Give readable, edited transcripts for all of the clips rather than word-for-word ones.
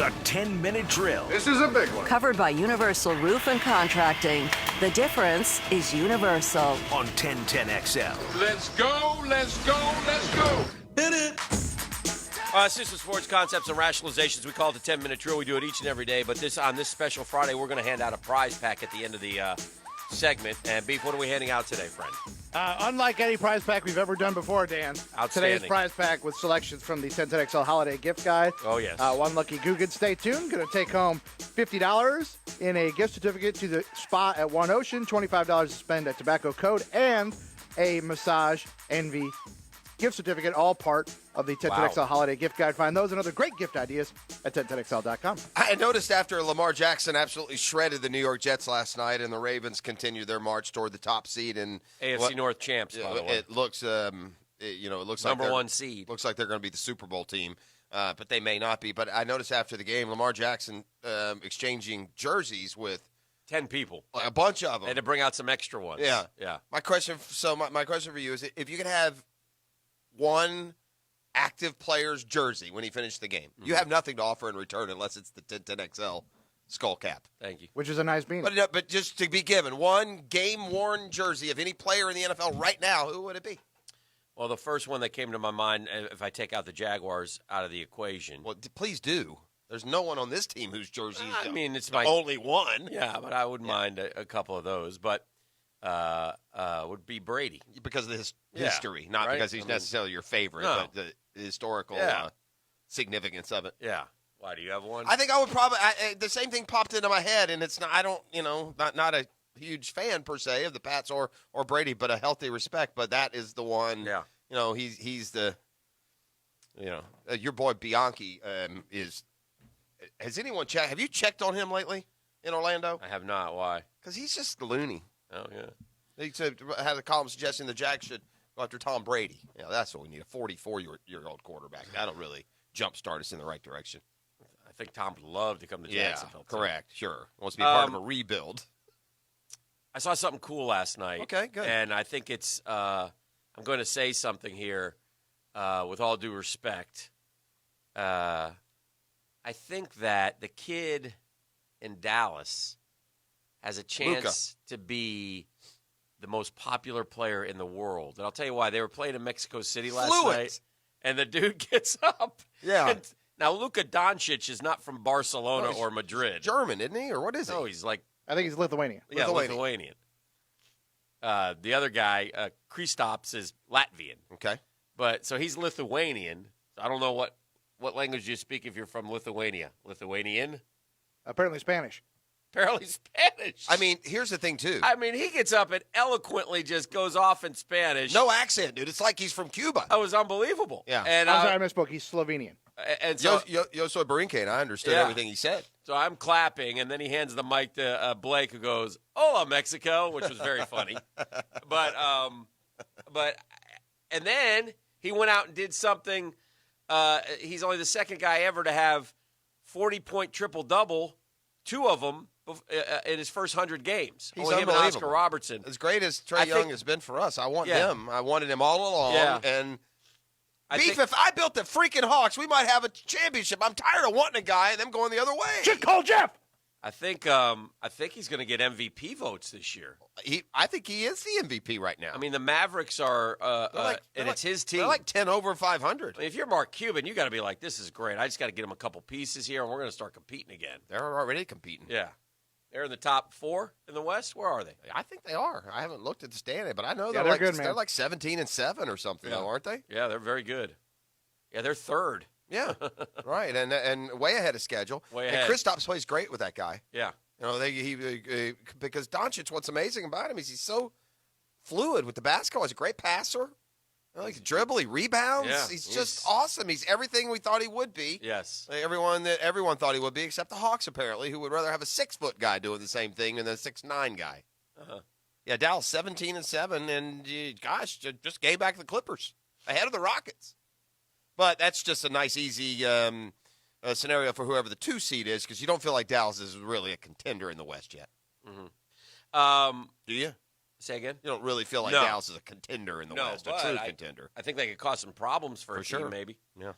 The 10-minute drill. This is a big one. Covered by Universal Roof and Contracting. The difference is universal. On 1010XL. Let's go, let's go, let's go. Hit it. System Sports Concepts and Rationalizations. We call it the 10-minute drill. We do it each and every day. But on this special Friday, we're going to hand out a prize pack at the end of the segment. And, Beef, what are we handing out today, friend? Unlike any prize pack we've ever done before, Dan. Outstanding. Today's prize pack with selections from the 1010XL Holiday Gift Guide. Oh, yes. One lucky Guggen. Stay tuned. Going to take home $50 in a gift certificate to the spa at One Ocean, $25 to spend at Tobacco Code, and a Massage Envy gift certificate, all part of the 1010XL Holiday Gift Guide. Find those and other great gift ideas at 1010XL.com. I noticed after Lamar Jackson absolutely shredded the New York Jets last night, and the Ravens continue their march toward the top seed in AFC North champs. By the way, it looks, it looks number like one seed. Looks like they're going to be the Super Bowl team, but they may not be. But I noticed after the game, Lamar Jackson exchanging jerseys with 10 people, a bunch of them, and to bring out some extra ones. Yeah. My question for you is, if you could have one active player's jersey when he finished the game, you have nothing to offer in return unless it's the 1010XL skull cap. Thank you. Which is a nice beanie. But just to be given one game-worn jersey of any player in the NFL right now, who would it be? Well, the first one that came to my mind, if I take out the Jaguars out of the equation. Well, please do. There's no one on this team whose jersey is it's the only one. Yeah, but I wouldn't mind a couple of those. But would be Brady. Because of the history, not right? because he's necessarily your favorite, but the historical significance of it. Yeah. Why, do you have one? I think I would probably the same thing popped into my head, and it's not. I don't, not a huge fan per se of the Pats or Brady, but a healthy respect. But that is the one. Yeah. He's the. Your boy Bianchi is. Has anyone checked? Have you checked on him lately in Orlando? I have not. Why? Because he's just loony. Oh yeah. He had a column suggesting the Jags should go after Tom Brady. That's what we need, a 44-year-old quarterback. That'll really jumpstart us in the right direction. I think Tom would love to come to Jacksonville. Yeah, correct. Sure. Wants to be part of a rebuild. I saw something cool last night. Okay, good. And I think it's I'm going to say something here with all due respect. I think that the kid in Dallas has a chance to be the most popular player in the world. And I'll tell you why. They were playing in Mexico City last night, and the dude gets up. Yeah. Now, Luka Doncic is not from Barcelona or Madrid. German, isn't he? Or what is he? No, he's like... I think he's Lithuanian. Yeah, Lithuanian. The other guy, Kristaps, is Latvian. Okay. But so he's Lithuanian. I don't know what language you speak if you're from Lithuania. Lithuanian? Apparently Spanish. Apparently Spanish. I mean, here's the thing, too. I mean, he gets up and eloquently just goes off in Spanish. No accent, dude. It's like he's from Cuba. That was unbelievable. Yeah. And I'm sorry, I misspoke. He's Slovenian. And so, Yo soy Barinque, and I understood everything he said. So I'm clapping, and then he hands the mic to Blake, who goes, "Hola, Mexico," which was very funny. But and then he went out and did something. He's only the second guy ever to have 40-point triple-double, two of them in his first 100 games. He's only him and Oscar Robertson. As great as Trae Young has been for us, I want him. I wanted him all along. Yeah. And if I built the freaking Hawks, we might have a championship. I'm tired of wanting a guy and them going the other way. Just call Jeff. I think he's going to get MVP votes this year. I think he is the MVP right now. I mean, the Mavericks are, it's his team. They're like 10 over 500. I mean, if you're Mark Cuban, you got to be like, this is great. I just got to get him a couple pieces here, and we're going to start competing again. They're already competing. Yeah. They're in the top 4 in the West. Where are they? I think they are. I haven't looked at the standing, but I know they're like good, man. They're like 17-7 or something, though, aren't they? Yeah, they're very good. Yeah, they're third. Yeah, right, and way ahead of schedule. Way ahead. And Kristaps plays great with that guy. Yeah. Because Doncic, what's amazing about him is he's so fluid with the basketball. He's a great passer. He can dribble, he rebounds. Yeah, he's just awesome. He's everything we thought he would be. Yes. Everyone thought he would be, except the Hawks, apparently, who would rather have a 6-foot guy doing the same thing than a 6'9" guy. Uh-huh. Yeah, Dallas 17-7, and gosh, just gave back the Clippers ahead of the Rockets. But that's just a nice, easy scenario for whoever the 2 seed is, because you don't feel like Dallas is really a contender in the West yet. Mm-hmm. Do you? Say again? You don't really feel like Dallas is a contender in the West, a true contender. I think they could cause some problems for a team, sure. maybe. Yeah.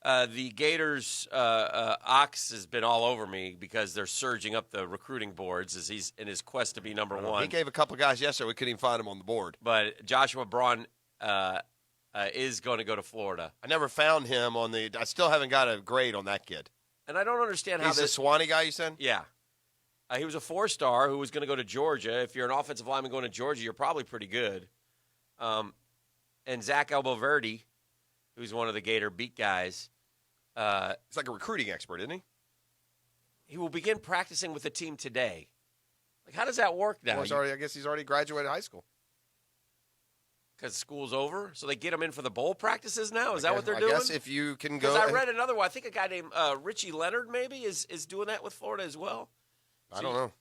The Gators Ox has been all over me because they're surging up the recruiting boards as he's in his quest to be number one. He gave a couple guys yesterday. We couldn't even find him on the board. But Joshua Braun is going to go to Florida. I never found him on the – I still haven't got a grade on that kid. And I don't understand how He's the Swanee guy you said? Yeah. He was a 4-star who was going to go to Georgia. If you're an offensive lineman going to Georgia, you're probably pretty good. And Zach Elboverde, who's one of the Gator beat guys – he's like a recruiting expert, isn't he? he will begin practicing with the team today. Like, how does that work now? Well, I guess he's already graduated high school. Because school's over? So they get him in for the bowl practices now? Is that what they're doing? I guess if you can go. Because I read another one. I think a guy named Richie Leonard maybe is doing that with Florida as well. I don't know.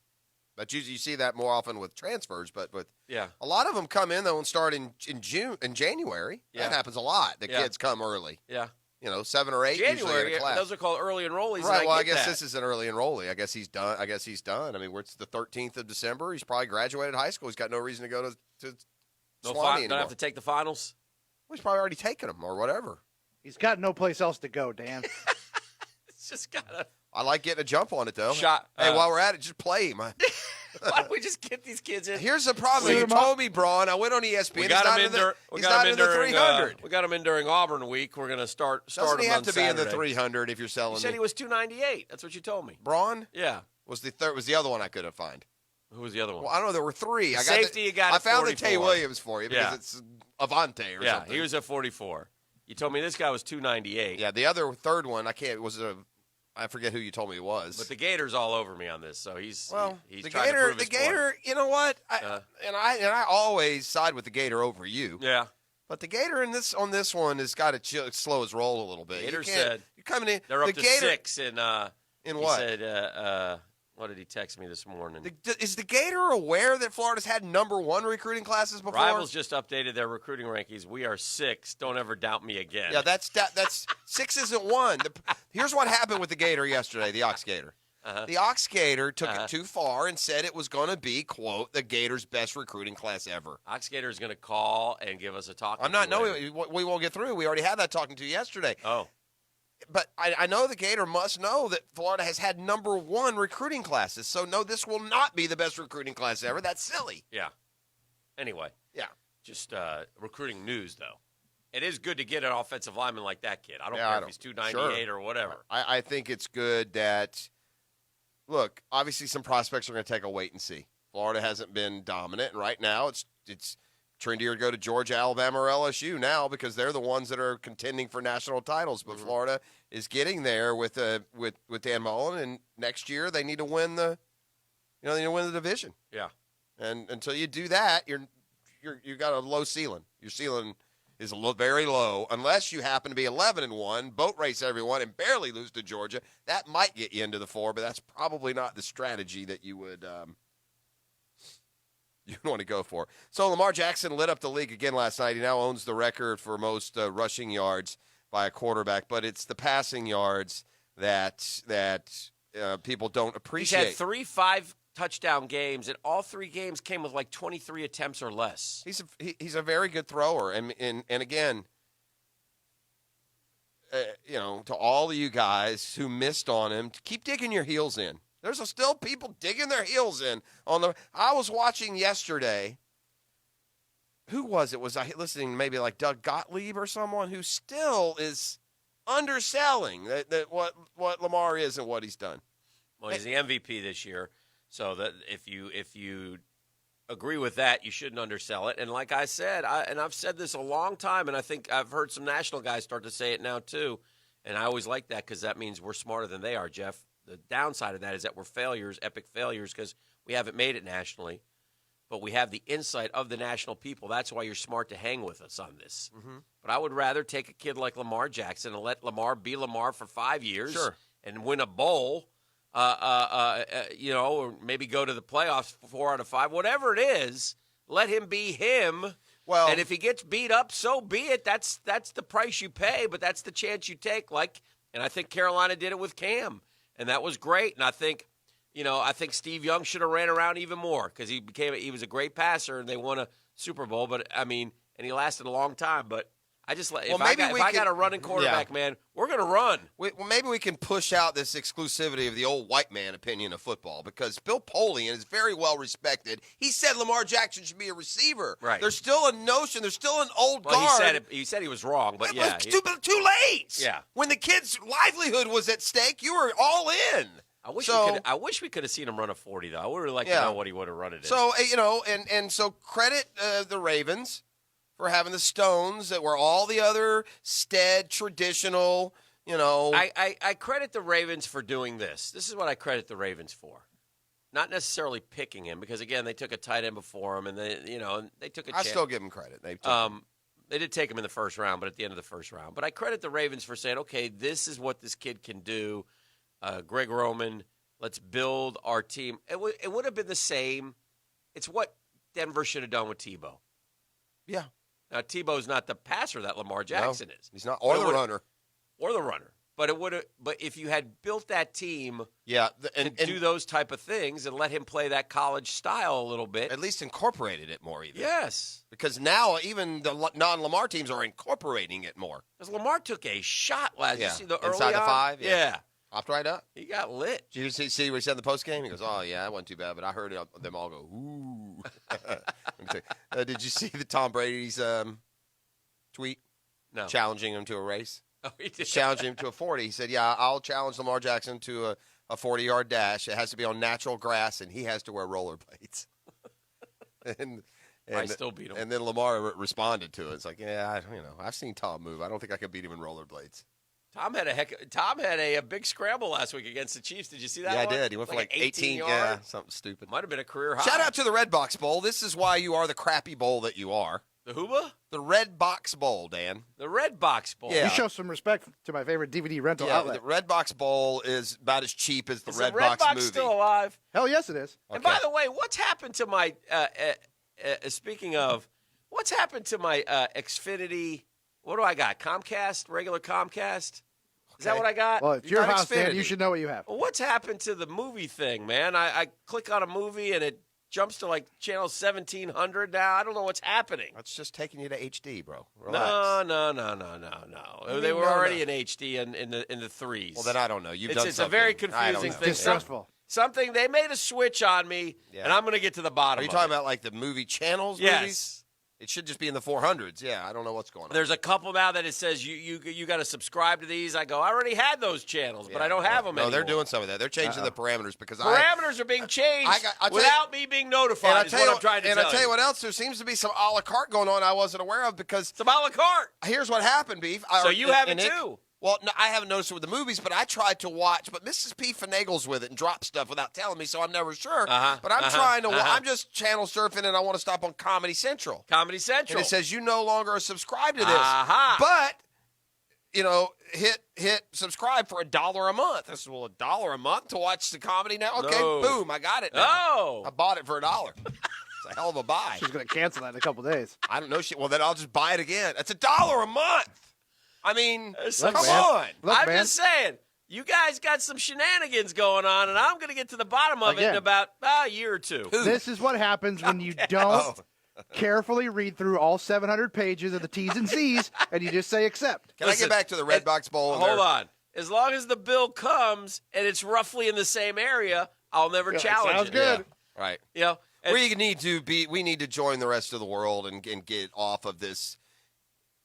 But you see that more often with transfers, but yeah, a lot of them come in though and start in January. Yeah. That happens a lot. The kids come early. Yeah. 7 or 8 January, usually in a class. those are called early enrollees. Right. Well, I guess this is an early enrollee. I guess he's done. I mean, it's the 13th of December. He's probably graduated high school. He's got no reason to go to Swanee anymore. Don't have to take the finals. Well, he's probably already taken them or whatever. He's got no place else to go, Dan. It's just gotta. I like getting a jump on it though. Shot. Hey, while we're at it, just play him. Why don't we just get these kids in? Here's the problem. You told me, Braun. I went on ESPN. We got him in there. He's not in the 300. We got him in during Auburn week. We're going to start Doesn't he him have on to Saturday. be in the 300 if you're selling? You said he was 298. That's what you told me. Braun? Yeah. Was the other one I couldn't find? Who was the other one? Well, I don't know. There were 3. Safety, you got I at found 44. the Tay Williams for you because it's Avante or yeah, something. he was at 44. You told me this guy was 298. Yeah, the other third one I forget who you told me it was. But the Gator's all over me on this, so he's trying to prove the his Gator. point. You know what? I always side with the Gator over you. Yeah. But the Gator on this one has got to slow his roll a little bit. Gator said you're coming in. They're up the to Gator, 6 in what? He said what did he text me this morning? Is the Gator aware that Florida's had number 1 recruiting classes before? Rivals just updated their recruiting rankings. We are 6. Don't ever doubt me again. Yeah, that's 6 isn't 1. Here's what happened with the Gator yesterday, the Ox Gator. The Ox Gator took it too far and said it was going to be, quote, the Gator's best recruiting class ever. Ox Gator is going to call and give us a talk. We won't get through. We already had that talking to yesterday. Oh. But I know the Gator must know that Florida has had number 1 recruiting classes. So, no, this will not be the best recruiting class ever. That's silly. Yeah. Anyway. Yeah. Just recruiting news, though. It is good to get an offensive lineman like that kid. I don't care if he's 298 or whatever. I think it's good that, look, obviously some prospects are going to take a wait and see. Florida hasn't been dominant, and right now it's trendier to go to Georgia, Alabama, or LSU now because they're the ones that are contending for national titles. But Florida is getting there with Dan Mullen, and next year they need to win the division. Yeah. And until you do that, you got a low ceiling. Your ceiling is very low unless you happen to be 11-1, boat race everyone, and barely lose to Georgia. That might get you into the 4, but that's probably not the strategy that you would. You want to go for. So Lamar Jackson lit up the league again last night. He now owns the record for most rushing yards by a quarterback, but it's the passing yards that people don't appreciate. He's had 3 5-touchdown games, and all 3 games came with like 23 attempts or less. He's a very good thrower, and again, to all of you guys who missed on him, keep digging your heels in. There's still people digging their heels in I was watching yesterday. Who was it? Was I listening to maybe like Doug Gottlieb or someone who still is underselling that what Lamar is and what he's done? Well, he's the MVP this year, so that if you agree with that, you shouldn't undersell it. And like I said, I've said this a long time, and I think I've heard some national guys start to say it now too. And I always like that because that means we're smarter than they are, Jeff. The downside of that is that we're failures, epic failures, because we haven't made it nationally. But we have the insight of the national people. That's why you're smart to hang with us on this. Mm-hmm. But I would rather take a kid like Lamar Jackson and let Lamar be Lamar for 5 years and win a bowl, or maybe go to the playoffs 4 out of 5. Whatever it is, let him be him. Well, and if he gets beat up, so be it. That's the price you pay, but that's the chance you take. And I think Carolina did it with Cam. And that was great. And I think Steve Young should have ran around even more because he was a great passer and they won a Super Bowl. But and he lasted a long time. But If maybe I got a running quarterback, man, we're going to run. Well, maybe we can push out this exclusivity of the old white man opinion of football because Bill Polian is very well respected. He said Lamar Jackson should be a receiver. Right. There's still a notion. There's still an old guard. He said he was wrong, but It was too late. Yeah. When the kid's livelihood was at stake, you were all in. I wish we could have seen him run a 40, though. I would really like to know what he would have run it in. So, so credit the Ravens for having the stones that were all the other stead, traditional, I credit the Ravens for doing this. This is what I credit the Ravens for. Not necessarily picking him because, again, they took a tight end before him, and they took a chance. I still give them credit. They did take him in the first round, but at the end of the first round. But I credit the Ravens for saying, okay, this is what this kid can do. Greg Roman, let's build our team. It would have been the same. It's what Denver should have done with Tebow. Yeah. Now, Tebow's not the passer that Lamar Jackson is. He's not, or the runner. Or the runner. But it would have. But if you had built that team, and do those type of things and let him play that college style a little bit, at least incorporated it more. Even because now even the non-Lamar teams are incorporating it more. Because Lamar took a shot last. Yeah. You see the inside early the on? 5. Yeah. Popped right up. He got lit. Did you see what he said in the post game? He goes, "Oh yeah, that wasn't too bad," but I heard them all go, "Ooh." Did you see the Tom Brady's tweet? No. Challenging him to a race. Oh, he did. Challenging him to a 40. He said, "Yeah, I'll challenge Lamar Jackson to a 40-yard dash. It has to be on natural grass, and he has to wear rollerblades." and I still beat him. And then Lamar responded to it. It's like, yeah, I've seen Tom move. I don't think I can beat him in rollerblades. Tom had a big scramble last week against the Chiefs. Did you see that? Yeah, one? I did. He went for like 18 yards. Yeah, something stupid. Might have been a career high. Shout out to the Red Box Bowl. This is why you are the crappy bowl that you are. The Hooba? The Red Box Bowl, Dan. The Red Box Bowl. Yeah. You show some respect to my favorite DVD rental outlet. The Red Box Bowl is about as cheap as the Red Red Box movie. still alive? Hell yes, it is. And by the way, what's happened to my speaking of, what's happened to my Xfinity? What do I got? Comcast? Regular Comcast? Is that what I got? Well, it's your house, Dan. You should know what you have. Well, what's happened to the movie thing, man? I click on a movie and it jumps to like channel 1700 now. I don't know what's happening. That's just taking you to HD, bro. Relax. No. They were already in HD in the threes. Well, then I don't know. It's a very confusing thing. Distressful. Something they made a switch on me, and I'm going to get to the bottom. Are you talking about like the movie channels? Yes. Movies? It should just be in the 400s. Yeah, I don't know what's going on. There's a couple now that it says you got to subscribe to these. I go, I already had those channels, but I don't have them anymore. No, they're doing some of that. They're changing the parameters because parameters are being changed without me being notified. Is what I'm trying to tell you. And I tell you what else, there seems to be some a la carte going on I wasn't aware of because some a la carte. Here's what happened, Beef. So you have it too. Well, no, I haven't noticed it with the movies, but I tried to watch. But Mrs. P finagles with it and drops stuff without telling me, so I'm never sure. But I'm trying to. I'm just channel surfing, and I want to stop on Comedy Central. Comedy Central. And it says you no longer are subscribed to this. But hit subscribe for $1 a month. I said, well, $1 a month to watch the comedy now? Okay, boom, I got it now. Oh, I bought it for $1. It's a hell of a buy. She's going to cancel that in a couple days. I don't know. Well, then I'll just buy it again. That's $1 a month. I mean, Look, come man. on. Look, I'm man. just saying. You guys got some shenanigans going on, and I'm going to get to the bottom of it in about a year or two. This is what happens when you don't carefully read through all 700 pages of the T's and C's, and you just say accept. Can I get back to the Red Box Bowl? Hold on. As long as the bill comes and it's roughly in the same area, I'll never challenge sounds it. good. Yeah, right. You know, We need to join the rest of the world and get off of this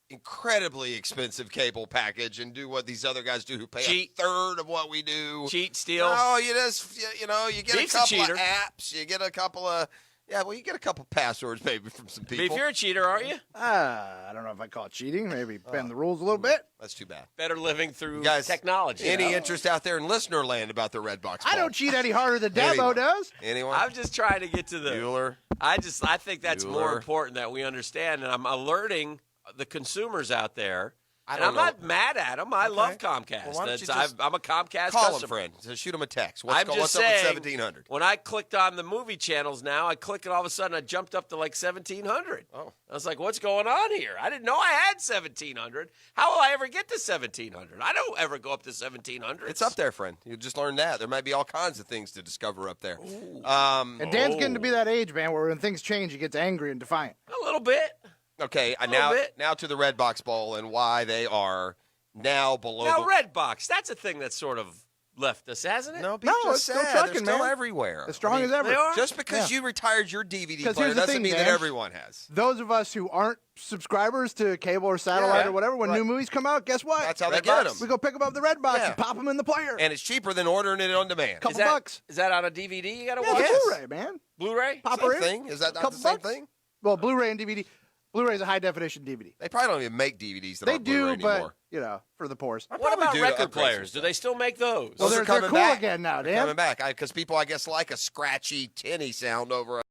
incredibly expensive cable package and do what these other guys do who pay a third of what we do. Cheat, steal. No, you just, you get Beef's a couple cheater. of apps. You get a couple of, you get a couple passwords maybe from some people. Beef, you're a cheater, aren't you? I don't know if I call it cheating. Maybe bend the rules a little bit. That's too bad. Better living through Guys, technology. Any interest out there in listener land about the Red Box Bowl? I don't cheat any harder than Dabo does. Anyone? I'm just trying to get to the Bueller? I think that's more Bueller. important that we understand, and I'm alerting the consumers out there. I And don't I'm know. not mad at them. I love Comcast. Well, why don't you That's- just I'm a Comcast Call customer. them, friend. So shoot them a text. I'm What's just up with saying, 1700? when I clicked on the movie channels now, I clicked and all of a sudden I jumped up to like 1700. Oh. I was like, what's going on here? I didn't know I had 1700. How will I ever get to 1700? I don't ever go up to 1700. It's up there, friend. You just learned that. There might be all kinds of things to discover up there. And Dan's getting to be that age, man, where when things change, he gets angry and defiant. A little bit. Okay, little bit. now to the Red Box Bowl and why they are now below. Now, the Red Box, that's a thing that's sort of left us, hasn't it? No, it's still They're trucking, still man. everywhere. As strong as ever. They are? Just because you retired your DVD 'Cause player here's the doesn't thing, mean that Dan. everyone has. Those of us who aren't subscribers to cable or satellite Yeah, or whatever, when right. new movies come out, guess what? That's how they Red get Box. them. We go pick them up the Red Box Yeah. and pop them in the player. And it's cheaper than ordering it on demand. Couple Is that, bucks. Is that on a DVD you got to Yeah, watch? it's Yes. a Blu-ray, man. Blu-ray? Pop Same her in. thing. Is that not the Couple same bucks. thing? Well, Blu-ray and DVD. Blu-ray is a high-definition DVD. They probably don't even make DVDs that They aren't Blu-ray do, but, anymore. for the poors. I What probably about do record upgrade some players? Do stuff. they still make those? Well, Those are they're coming cool back. again now, They're Dan. coming back because people, I guess, like a scratchy, tinny sound over